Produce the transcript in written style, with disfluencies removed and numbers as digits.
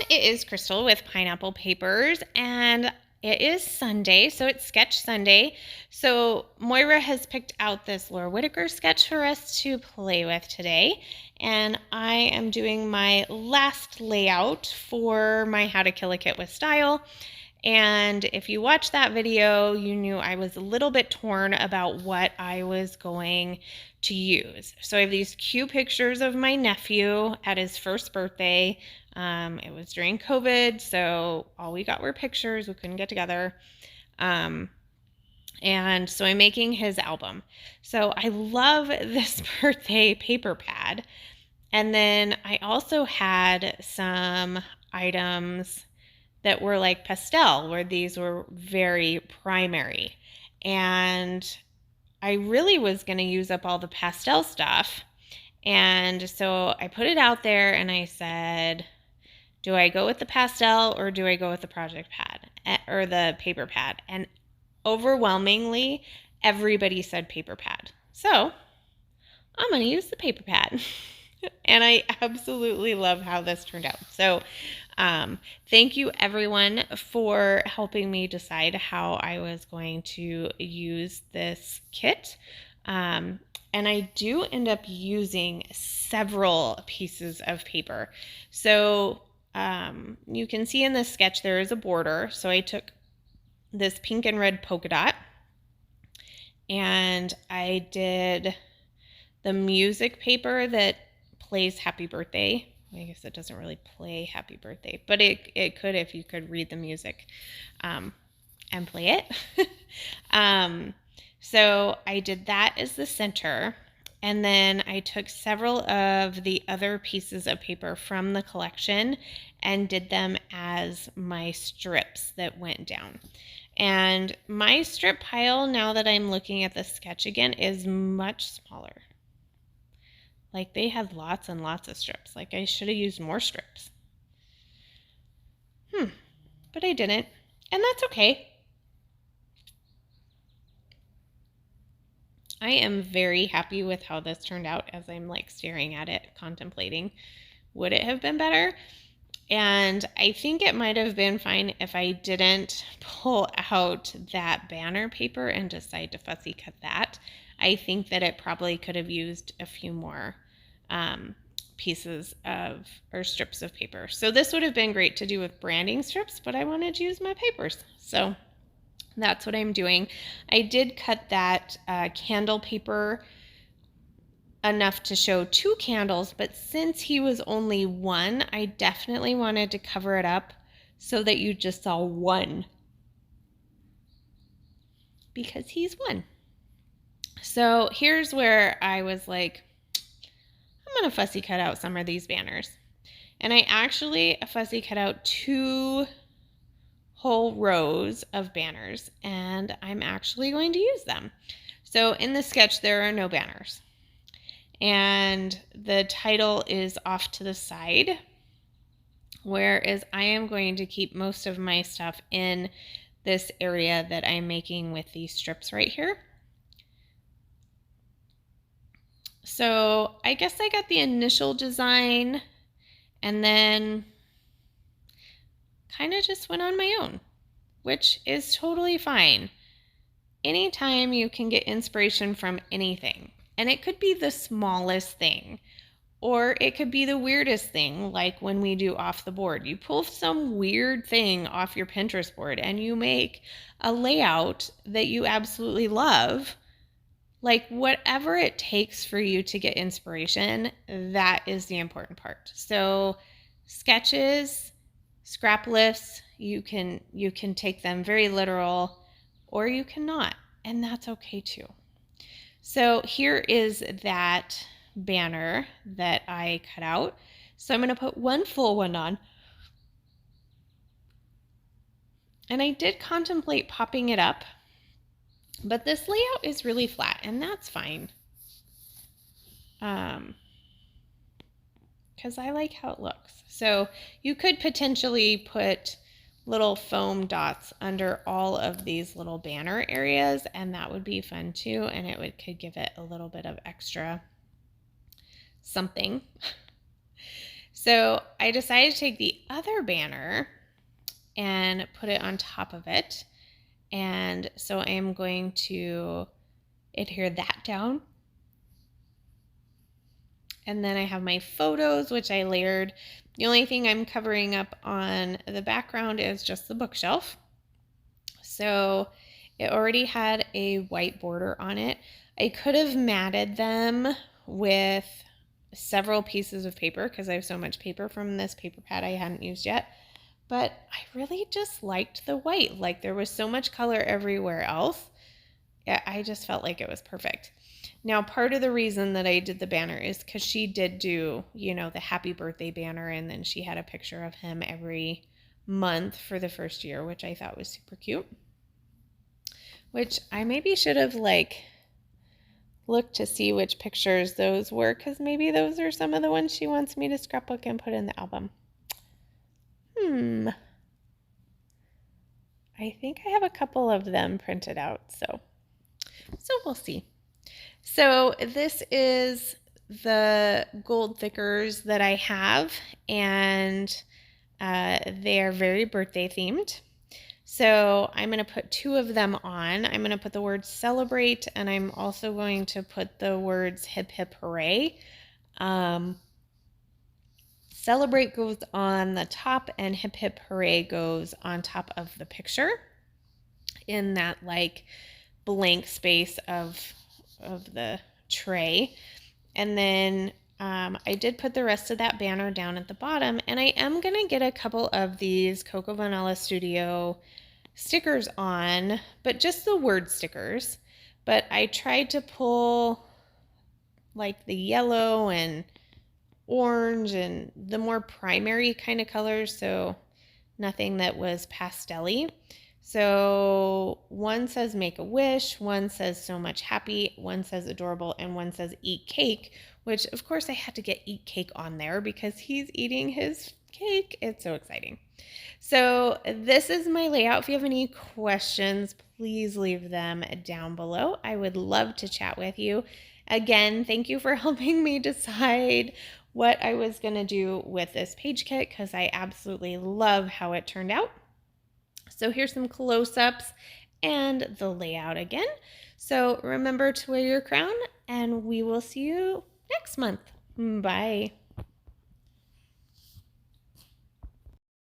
it is Crystal with Pineapple Papers, and it is Sunday, so it's Sketch Sunday. So Moira has picked out this Laura Whitaker sketch for us to play with today, and I am doing my last layout for my How to Kill a Kit with Style. And if you watched that video, you knew I was a little bit torn about what I was going to use. So I have these cute pictures of my nephew at his first birthday. It was during COVID, so all we got were pictures. We couldn't get together. And so I'm making his album. So I love this birthday paper pad. And then I also had some items that were like pastel, where these were very primary. And I really was going to use up all the pastel stuff. And so I put it out there and I said, do I go with the pastel or do I go with the project pad or the paper pad? And overwhelmingly, everybody said paper pad. So I'm going to use the paper pad. And I absolutely love how this turned out. So thank you everyone for helping me decide how I was going to use this kit. And I do end up using several pieces of paper. So you can see in this sketch there is a border. So I took this pink and red polka dot and I did the music paper that plays Happy Birthday. I guess it doesn't really play Happy Birthday, but it could if you could read the music and play it. So I did that as the center, and then I took several of the other pieces of paper from the collection and did them as my strips that went down. And my strip pile, now that I'm looking at the sketch again, is much smaller. Like they had lots and lots of strips. Like I should have used more strips. But I didn't. And that's okay. I am very happy with how this turned out as I'm like staring at it, contemplating, would it have been better? And I think it might have been fine if I didn't pull out that banner paper and decide to fussy cut that. I think that it probably could have used a few more pieces of or strips of paper. So this would have been great to do with branding strips, but I wanted to use my papers. So that's what I'm doing. I did cut that candle paper enough to show 2 candles, but since he was only 1, I definitely wanted to cover it up so that you just saw 1, because he's 1. So here's where I was like, I'm gonna fussy cut out some of these banners. And I actually fussy cut out 2 whole rows of banners, and I'm actually going to use them. So in the sketch there are no banners, and the title is off to the side, whereas I am going to keep most of my stuff in this area that I'm making with these strips right here. So I guess I got the initial design and then kind of just went on my own, which is totally fine. Anytime you can get inspiration from anything, and it could be the smallest thing, or it could be the weirdest thing, like when we do off the board. You pull some weird thing off your Pinterest board and you make a layout that you absolutely love. Like whatever it takes for you to get inspiration, that is the important part. So sketches, scrap lists, you can take them very literal, or you cannot, and that's okay too. So here is that banner that I cut out. So I'm going to put one full one on. And I did contemplate popping it up, but this layout is really flat, and that's fine. Because I like how it looks. So you could potentially put little foam dots under all of these little banner areas, and that would be fun too, and it could give it a little bit of extra something. So I decided to take the other banner and put it on top of it. And so I am going to adhere that down. And then I have my photos, which I layered. The only thing I'm covering up on the background is just the bookshelf. So it already had a white border on it. I could have matted them with several pieces of paper because I have so much paper from this paper pad I hadn't used yet. But I really just liked the white. Like there was so much color everywhere else. I just felt like it was perfect. Now, part of the reason that I did the banner is because she did do, the happy birthday banner, and then she had a picture of him every month for the first year, which I thought was super cute. Which I maybe should have looked to see which pictures those were, because maybe those are some of the ones she wants me to scrapbook and put in the album. I think I have a couple of them printed out, so we'll see. So this is the gold thickers that I have, and they are very birthday themed. So I'm going to put 2 of them on. I'm going to put the word celebrate, and I'm also going to put the words hip hip hooray. Celebrate goes on the top, and hip hip hooray goes on top of the picture in that blank space of the tray. And then I did put the rest of that banner down at the bottom, and I am going to get a couple of these Coco Vanilla Studio stickers on, but just the word stickers. But I tried to pull the yellow and orange and the more primary kind of colors, so nothing that was pastel-y. So one says make a wish, one says so much happy, one says adorable, and one says eat cake, which of course I had to get eat cake on there because he's eating his cake. It's so exciting. So this is my layout. If you have any questions, please leave them down below. I would love to chat with you. Again, thank you for helping me decide what I was going to do with this page kit because I absolutely love how it turned out. So here's some close-ups and the layout again. So remember to wear your crown, and we will see you next month. Bye.